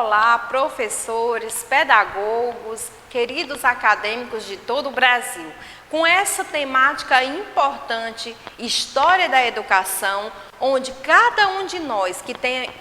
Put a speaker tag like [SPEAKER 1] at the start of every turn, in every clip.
[SPEAKER 1] Olá, professores, pedagogos, queridos acadêmicos de todo o Brasil. Com essa temática importante, História da Educação, onde cada um de nós que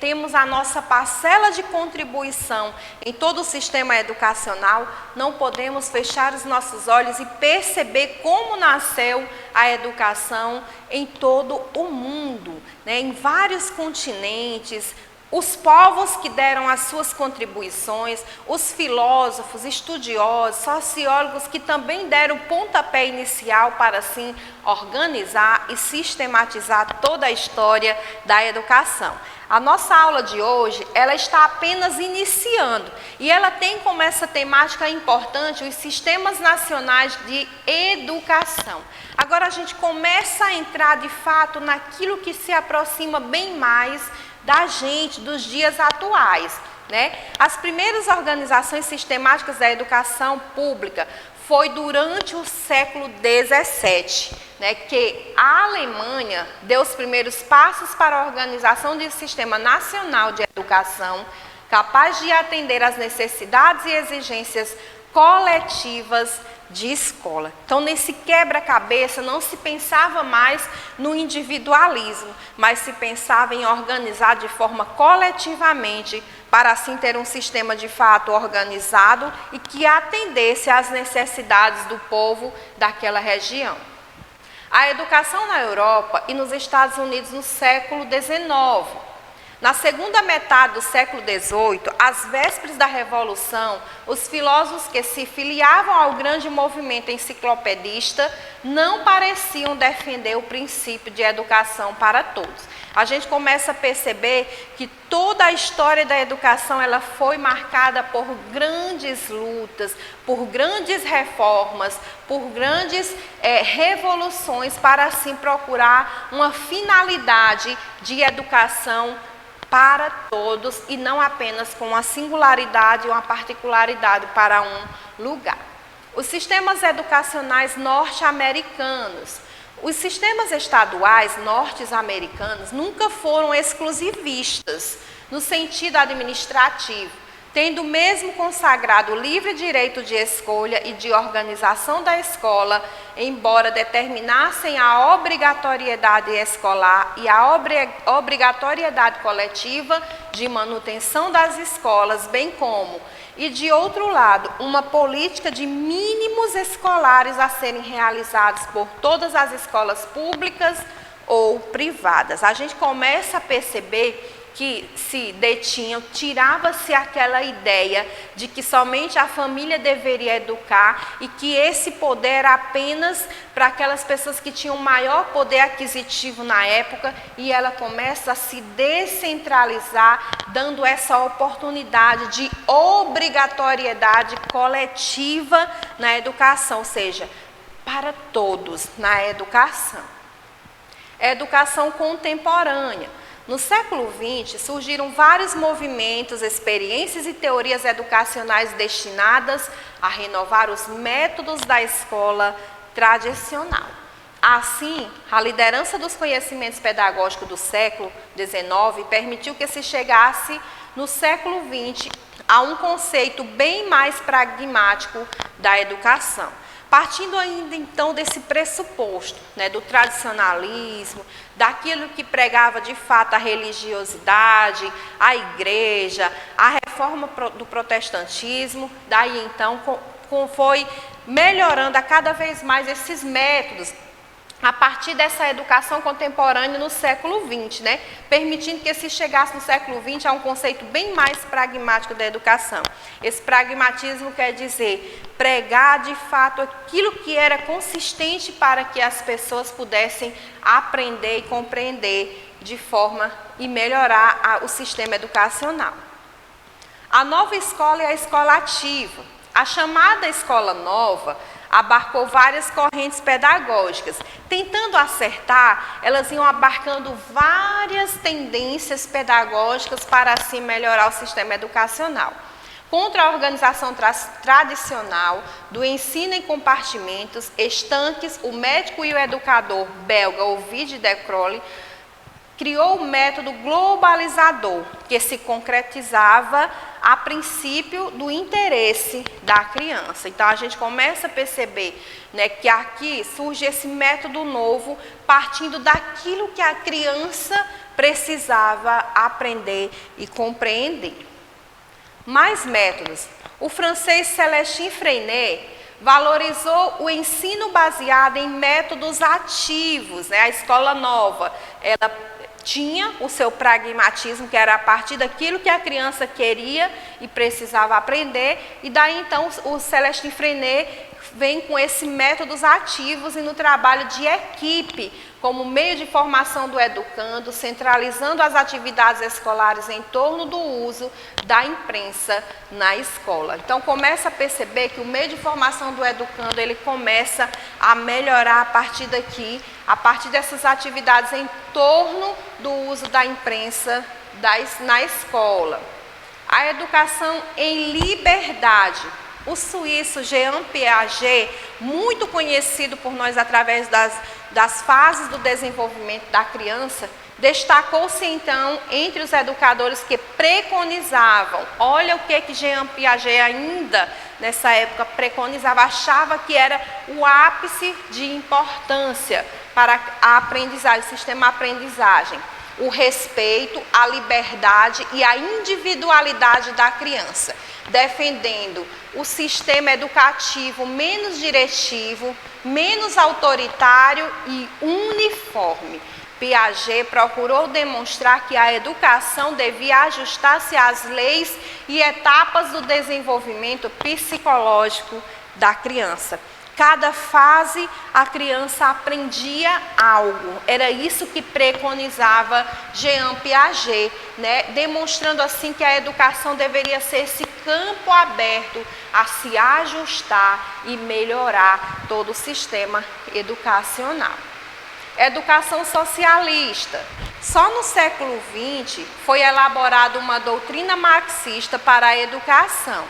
[SPEAKER 1] temos a nossa parcela de contribuição em todo o sistema educacional, não podemos fechar os nossos olhos e perceber como nasceu a educação em todo o mundo, né? Em vários continentes. Os povos que deram as suas contribuições, os filósofos, estudiosos, sociólogos que também deram pontapé inicial para, assim, organizar e sistematizar toda a história da educação. A nossa aula de hoje, ela está apenas iniciando e ela tem como essa temática importante os sistemas nacionais de educação. Agora a gente começa a entrar de fato naquilo que se aproxima bem mais da gente, dos dias atuais, né? As primeiras organizações sistemáticas da educação pública foi durante o século XVII, né, que a Alemanha deu os primeiros passos para a organização de um sistema nacional de educação capaz de atender às necessidades e exigências coletivas de escola. Então, nesse quebra-cabeça, não se pensava mais no individualismo, mas se pensava em organizar de forma coletivamente, para assim ter um sistema de fato organizado e que atendesse às necessidades do povo daquela região. A educação na Europa e nos Estados Unidos no século XIX. Na segunda metade do século XVIII, às vésperas da Revolução, os filósofos que se filiavam ao grande movimento enciclopedista não pareciam defender o princípio de educação para todos. A gente começa a perceber que toda a história da educação ela foi marcada por grandes lutas, por grandes reformas, por grandes revoluções para assim procurar uma finalidade de educação para todos e não apenas com uma singularidade ou uma particularidade para um lugar. Os sistemas educacionais norte-americanos. Os sistemas estaduais norte-americanos nunca foram exclusivistas no sentido administrativo, tendo mesmo consagrado o livre direito de escolha e de organização da escola, embora determinassem a obrigatoriedade escolar e a obrigatoriedade coletiva de manutenção das escolas, bem como, e de outro lado, uma política de mínimos escolares a serem realizados por todas as escolas públicas ou privadas. A gente começa a perceber que se detinham, tirava-se aquela ideia de que somente a família deveria educar e que esse poder era apenas para aquelas pessoas que tinham maior poder aquisitivo na época, e ela começa a se descentralizar, dando essa oportunidade de obrigatoriedade coletiva na educação, ou seja, para todos na educação. A educação contemporânea. No século XX, surgiram vários movimentos, experiências e teorias educacionais destinadas a renovar os métodos da escola tradicional. Assim, a liderança dos conhecimentos pedagógicos do século XIX permitiu que se chegasse no século XX a um conceito bem mais pragmático da educação. Partindo ainda então desse pressuposto, né, do tradicionalismo, daquilo que pregava de fato a religiosidade, a igreja, a reforma do protestantismo, daí então foi melhorando a cada vez mais esses métodos, a partir dessa educação contemporânea no século XX, né? Permitindo que se chegasse no século XX a um conceito bem mais pragmático da educação. Esse pragmatismo quer dizer pregar de fato aquilo que era consistente para que as pessoas pudessem aprender e compreender de forma e melhorar o sistema educacional. A nova escola é a escola ativa. A chamada escola nova abarcou várias correntes pedagógicas. Tentando acertar, elas iam abarcando várias tendências pedagógicas para assim melhorar o sistema educacional. Contra a organização tradicional do ensino em compartimentos, estanques, o médico e o educador belga Ovid de Crolles criou o método globalizador, que se concretizava a princípio do interesse da criança. Então, a gente começa a perceber, né, que aqui surge esse método novo, partindo daquilo que a criança precisava aprender e compreender. Mais métodos. O francês Celestin Freinet valorizou o ensino baseado em métodos ativos, né? A escola nova, ela tinha o seu pragmatismo, que era a partir daquilo que a criança queria e precisava aprender, e daí então o Celestin Freinet vem com esses métodos ativos e no trabalho de equipe, como meio de formação do educando, centralizando as atividades escolares em torno do uso da imprensa na escola. Então, começa a perceber que o meio de formação do educando, ele começa a melhorar a partir daqui, a partir dessas atividades em torno do uso da imprensa na escola. A educação em liberdade. O suíço Jean Piaget, muito conhecido por nós através das fases do desenvolvimento da criança, destacou-se então entre os educadores que preconizavam. Olha o que Jean Piaget ainda nessa época preconizava, achava que era o ápice de importância para a aprendizagem, o sistema aprendizagem. O respeito, a liberdade e a individualidade da criança, defendendo o sistema educativo menos diretivo, menos autoritário e uniforme. Piaget procurou demonstrar que a educação devia ajustar-se às leis e etapas do desenvolvimento psicológico da criança. Cada fase a criança aprendia algo, era isso que preconizava Jean Piaget, né? Demonstrando assim que a educação deveria ser esse campo aberto a se ajustar e melhorar todo o sistema educacional. Educação socialista. Só no século XX foi elaborada uma doutrina marxista para a educação.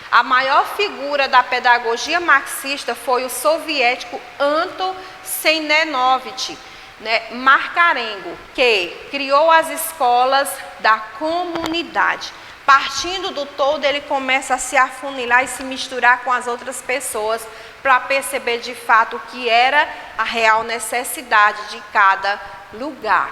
[SPEAKER 1] A maior figura da pedagogia marxista foi o soviético Anton Seinenovich, né, Markarenko, que criou as escolas da comunidade. Partindo do todo, ele começa a se afunilar e se misturar com as outras pessoas para perceber de fato o que era a real necessidade de cada lugar.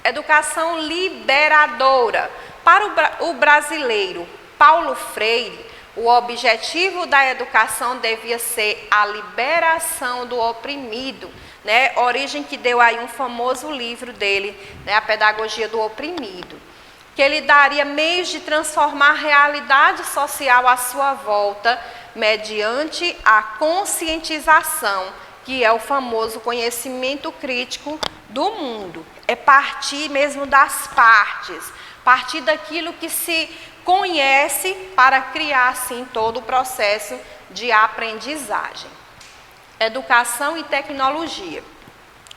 [SPEAKER 1] Educação liberadora. Para o brasileiro Paulo Freire, o objetivo da educação devia ser a liberação do oprimido, né? Origem que deu aí um famoso livro dele, né? A Pedagogia do Oprimido, que ele daria meios de transformar a realidade social à sua volta mediante a conscientização, que é o famoso conhecimento crítico do mundo. É partir mesmo das partes, partir daquilo que se conhece para criar, assim, todo o processo de aprendizagem. Educação e tecnologia.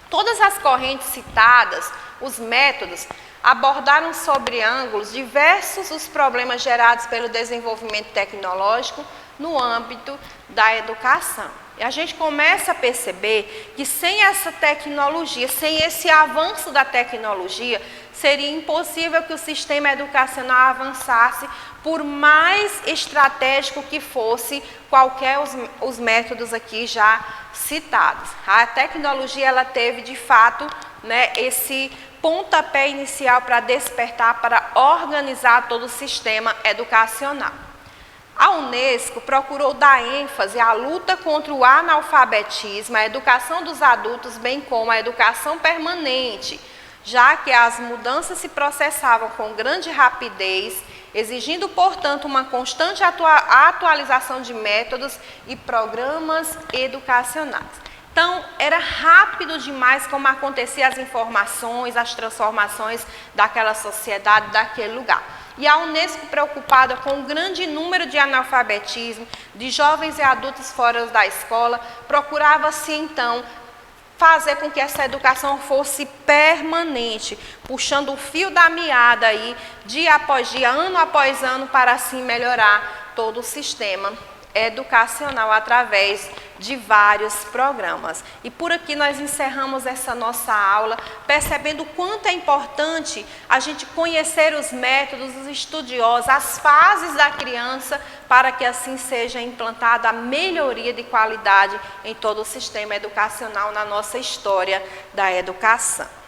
[SPEAKER 1] Todas as correntes citadas, os métodos, abordaram sobre ângulos diversos os problemas gerados pelo desenvolvimento tecnológico no âmbito da educação. E a gente começa a perceber que sem essa tecnologia, sem esse avanço da tecnologia, seria impossível que o sistema educacional avançasse, por mais estratégico que fosse qualquer os métodos aqui já citados. A tecnologia, ela teve de fato, né, esse pontapé inicial para despertar, para organizar todo o sistema educacional. A Unesco procurou dar ênfase à luta contra o analfabetismo, à educação dos adultos, bem como à educação permanente, já que as mudanças se processavam com grande rapidez, exigindo, portanto, uma constante atualização de métodos e programas educacionais. Então, era rápido demais como aconteciam as informações, as transformações daquela sociedade, daquele lugar. E a Unesco, preocupada com o grande número de analfabetismo, de jovens e adultos fora da escola, procurava-se, então, fazer com que essa educação fosse permanente, puxando o fio da meada aí, dia após dia, ano após ano, para assim melhorar todo o sistema educacional através de vários programas. E por aqui nós encerramos essa nossa aula, percebendo o quanto é importante a gente conhecer os métodos, os estudiosos, as fases da criança, para que assim seja implantada a melhoria de qualidade em todo o sistema educacional na nossa história da educação.